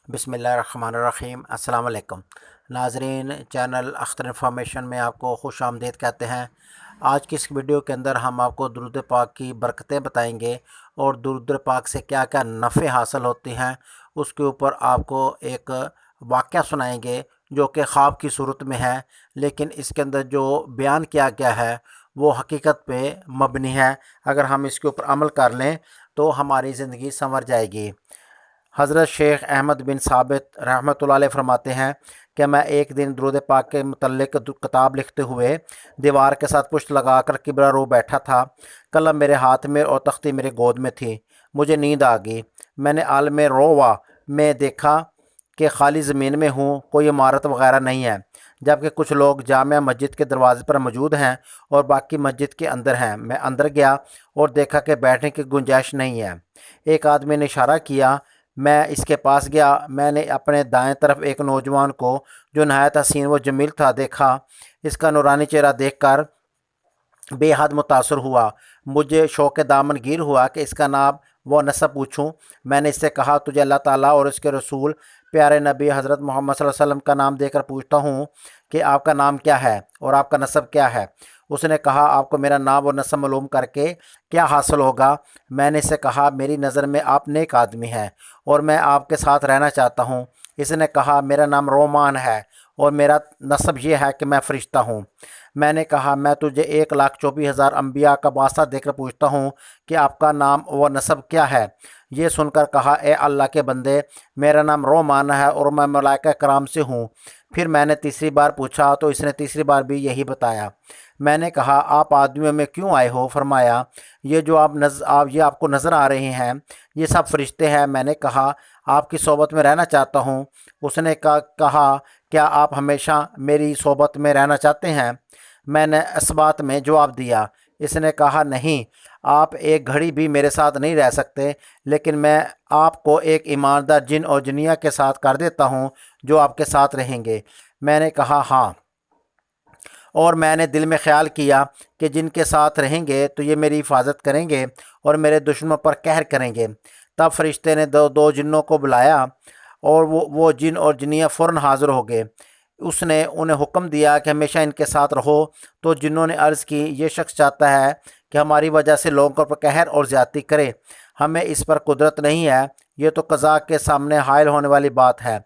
बिस्मिल्लाहिर्रहमानिर्रहीम। अस्सलाम वालेकुम नाजरीन, चैनल अख्तर इन्फॉर्मेशन में आपको खुश आमदीद कहते हैं। आज की इस वीडियो के अंदर हम आपको दुरूद पाक की बरकतें बताएंगे और दुरूद पाक से क्या क्या नफ़े हासिल होते हैं, उसके ऊपर आपको एक वाक़या सुनाएंगे जो कि ख्वाब की सूरत में है, लेकिन इसके अंदर जो बयान किया गया है वो हकीकत पे मबनी है। अगर हम इसके ऊपर अमल कर लें तो हमारी ज़िंदगी संवर जाएगी। हज़रत शेख अहमद बिन साबित रहमतुल्लाह अलैह फरमाते हैं कि मैं एक दिन दुरूद पाक के मुतल्लिक़ किताब लिखते हुए दीवार के साथ पुष्ट लगाकर किबला रो बैठा था। कलम मेरे हाथ में और तख्ती मेरे गोद में थी। मुझे नींद आ गई। मैंने आलम रोवा में देखा कि खाली ज़मीन में हूँ, कोई इमारत वगैरह नहीं है, जबकि कुछ लोग जामिया मस्जिद के दरवाज़े पर मौजूद हैं और बाकी मस्जिद के अंदर हैं। मैं अंदर गया और देखा कि बैठने की गुंजाइश नहीं है। एक आदमी ने इशारा किया। मैं इसके पास गया। मैंने अपने दाएं तरफ एक नौजवान को, जो नहायत हसीन व जमील था, देखा। इसका नूरानी चेहरा देखकर बेहद मुतासर हुआ। मुझे शौक़ दामन गिर हुआ कि इसका नाम व नस्ब पूछूं। मैंने इससे कहा, तुझे अल्लाह ताला और उसके रसूल प्यारे नबी हज़रत मोहम्मद सल्लल्लाहु अलैहि वसल्लम का नाम देकर पूछता हूँ कि आपका नाम क्या है और आपका नस्ब क्या है। उसने कहा, आपको मेरा नाम और नस्ब मालूम करके क्या हासिल होगा। मैंने इससे कहा, मेरी नज़र में आप नेक आदमी हैं और मैं आपके साथ रहना चाहता हूँ। इसने कहा, मेरा नाम रोमान है और मेरा नस्ब ये है कि मैं फ़रिश्ता हूँ। मैंने कहा, मैं तुझे 1,24,000 अम्बिया का वास्ता देकर पूछता हूँ कि आपका नाम व नस्ब क्या है। ये सुनकर कहा, ए अल्लाह के बंदे, मेरा नाम रोमान है और मैं मलाइका कराम से हूँ। फिर मैंने तीसरी बार पूछा तो इसने तीसरी बार भी यही बताया। मैंने कहा, आप आदमियों में क्यों आए हो। फरमाया, ये जो आप ये आपको नज़र आ रहे हैं, ये सब फरिश्ते हैं। मैंने कहा, आपकी सोबत में रहना चाहता हूँ। उसने कहा, क्या आप हमेशा मेरी सोबत में रहना चाहते हैं। मैंने इस बात में जवाब दिया। इसने कहा, नहीं, आप एक घड़ी भी मेरे साथ नहीं रह सकते, लेकिन मैं आपको एक ईमानदार जिन और जिनिया के साथ कर देता हूँ जो आपके साथ रहेंगे। मैंने कहा, हाँ। और मैंने दिल में ख्याल किया कि जिनके साथ रहेंगे तो ये मेरी हिफाजत करेंगे और मेरे दुश्मनों पर कहर करेंगे। तब फरिश्ते ने दो दो जिन्नों को बुलाया और वो जिन और जिनिया फ़ौरन हाज़िर हो गए। उसने उन्हें हुक्म दिया कि हमेशा इनके साथ रहो। तो जिन्हों ने अर्ज़ की, ये शख्स चाहता है कि हमारी वजह से लोगों पर कहर और ज़्यादती करे। हमें इस पर कुदरत नहीं है। ये तो क़ज़ा के सामने हायल होने वाली बात है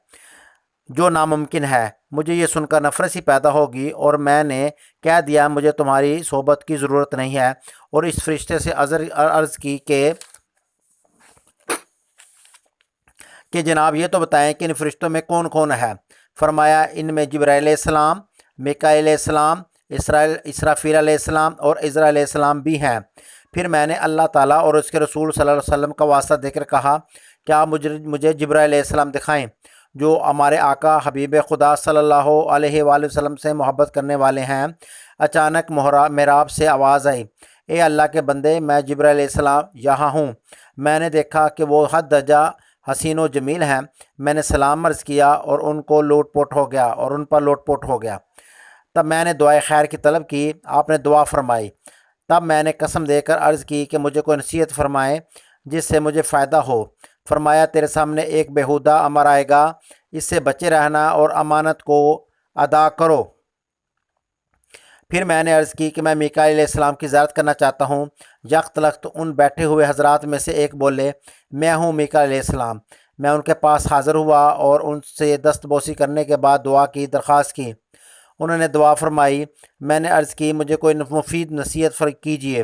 जो नामुमकिन है। मुझे ये सुनकर नफरत सी पैदा होगी और मैंने कह दिया, मुझे तुम्हारी सोबत की ज़रूरत नहीं है। और इस फरिश्ते से अर्ज़ की कि जनाब ये तो बताएं कि इन फरिश्तों में कौन कौन है। फरमाया, इनमें जिब्राईल अलैहिस्सलाम, मीकाईल अलैहिस्सलाम, इसराफील अलैहिस्सलाम और इज़राईल अलैहिस्सलाम भी हैं। फिर मैंने अल्लाह ताला और उसके रसूल सल्लल्लाहु अलैहि वसल्लम का वास्ता देकर कहा, क्या मुझे जिब्राईल अलैहिस्सलाम दिखाएं, जो हमारे आका हबीब खुदा सल्लल्लाहु अलैहि वसल्लम से मोहब्बत करने वाले हैं। अचानक महराब से आवाज़ आई, ए अल्लाह के बंदे, मैं जिब्राईल अलैहिस्सलाम यहाँ हूँ। मैंने देखा कि वो हद दर्जा हसीन व जमील हैं। मैंने सलाम अर्ज़ किया और उन पर लोटपोट हो गया। तब मैंने दुआए खैर की तलब की। आपने दुआ फरमाई। तब मैंने कसम देकर अर्ज़ की कि मुझे कोई नसीहत फरमाए जिससे मुझे फ़ायदा हो। फरमाया, तेरे सामने एक बेहुदा अमर आएगा, इससे बचे रहना और अमानत को अदा करो। फिर मैंने अर्ज़ की कि मैं मीकाईल अलैहिस्सलाम की ज़ियारत करना चाहता हूँ। यक्त लख्त उन बैठे हुए हजरात में से एक बोले, मैं हूँ मीकाईल अलैहिस्सलाम। मैं उनके पास हाज़िर हुआ और उनसे दस्तबोसी करने के बाद दुआ की दरख्वास्त की। उन्होंने दुआ फरमाई। मैंने अर्ज़ की, मुझे कोई मुफीद नसीहत कीजिए।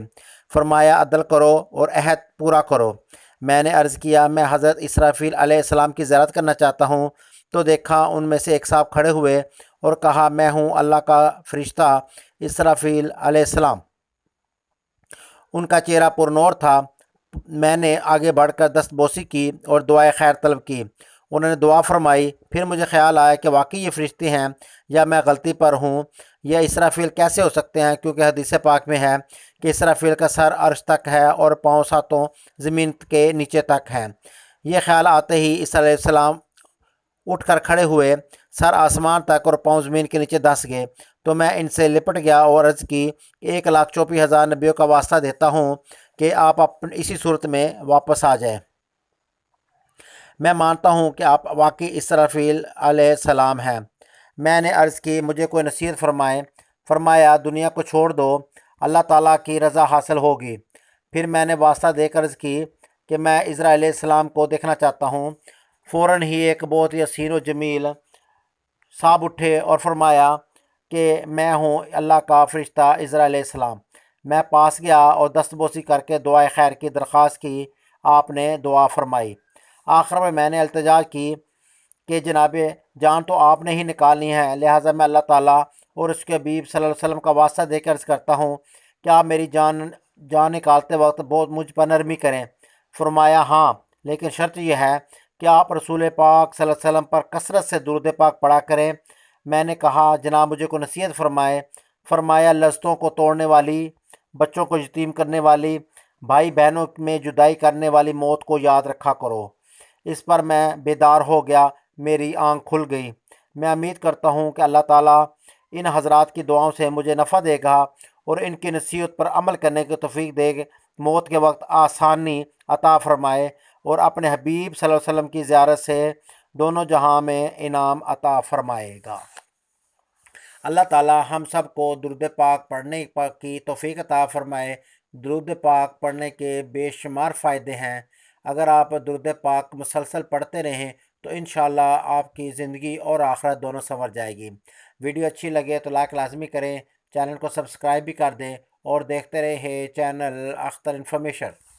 फरमाया, अदल करो और अहद पूरा करो। मैंने अर्ज़ किया, मैं हज़रत इसराफील अलैहिस्सलाम की ज़ियारत करना चाहता हूँ। तो देखा उनमें से एक साहब खड़े हुए और कहा, मैं हूँ अल्लाह का फ़रिश्ता इसराफील अलैहिस्सलाम। उनका चेहरा पुरनूर था। मैंने आगे बढ़कर दस्तबोसी की और दुआए खैर तलब की। उन्होंने दुआ फरमाई। फिर मुझे ख्याल आया कि वाकई ये फरिश्ते हैं या मैं गलती पर हूँ। यह इसराफील कैसे हो सकते हैं, क्योंकि हदीस पाक में है कि इसराफील का सर अर्श तक है और पाँव सातों ज़मीन के नीचे तक हैं। यह ख्याल आते ही ईसा अलैहिस्सलाम उठकर खड़े हुए। सर आसमान तक और पाँव ज़मीन के नीचे धंस गए। तो मैं इनसे लिपट गया और अर्ज़ की, 1,24,000 नबियों का वास्ता देता हूँ कि आप अपनी इसी सूरत में वापस आ जाएं। میں مانتا ہوں کہ آپ واقعی اسرافیل علیہ السلام ہیں۔ میں نے عرض کی مجھے کوئی نصیحت فرمائے۔ فرمایا دنیا کو چھوڑ دو، اللہ تعالیٰ کی رضا حاصل ہوگی۔ پھر میں نے واسطہ دے کر عرض کی کہ میں عزرا علیہ السلام کو دیکھنا چاہتا ہوں۔ فوراً ہی ایک بہت ہی حسین و جمیل صاحب اٹھے اور فرمایا کہ میں ہوں اللہ کا فرشتہ عزرا علیہ السلام۔ میں پاس گیا اور دست بوسی کر کے دعائے خیر کی درخواست کی۔ آپ نے دعا فرمائی۔ آخر میں نے التجا کی کہ جناب جان تو آپ نے ہی نکالنی ہے، لہٰذا میں اللہ تعالیٰ اور اس کے حبیب صلی اللہ علیہ وسلم کا واسطہ دے کر عرض کرتا ہوں کہ آپ میری جان نکالتے وقت بہت مجھ پر نرمی کریں۔ فرمایا ہاں، لیکن شرط یہ ہے کہ آپ رسول پاک صلی اللہ علیہ وسلم پر کثرت سے درود پاک پڑھا کریں۔ میں نے کہا جناب مجھے کو نصیحت فرمائے۔ فرمایا لذتوں کو توڑنے والی، بچوں کو یتیم کرنے والی، بھائی بہنوں میں جدائی کرنے والی موت کو یاد رکھا کرو۔ اس پر میں بیدار ہو گیا، میری آنکھ کھل گئی۔ میں امید کرتا ہوں کہ اللہ تعالیٰ ان حضرات کی دعاؤں سے مجھے نفع دے گا اور ان کی نصیحت پر عمل کرنے کی توفیق دے گا، موت کے وقت آسانی عطا فرمائے اور اپنے حبیب صلی اللہ علیہ وسلم کی زیارت سے دونوں جہاں میں انعام عطا فرمائے گا۔ اللہ تعالیٰ ہم سب کو درود پاک پڑھنے کی توفیق عطا فرمائے۔ درود پاک پڑھنے کے بے شمار فائدے ہیں۔ اگر آپ درود پاک مسلسل پڑھتے رہیں تو انشاءاللہ آپ کی زندگی اور آخرت دونوں سنور جائے گی۔ ویڈیو اچھی لگے تو لائک لازمی کریں، چینل کو سبسکرائب بھی کر دیں اور دیکھتے رہیں چینل اختر انفارمیشن۔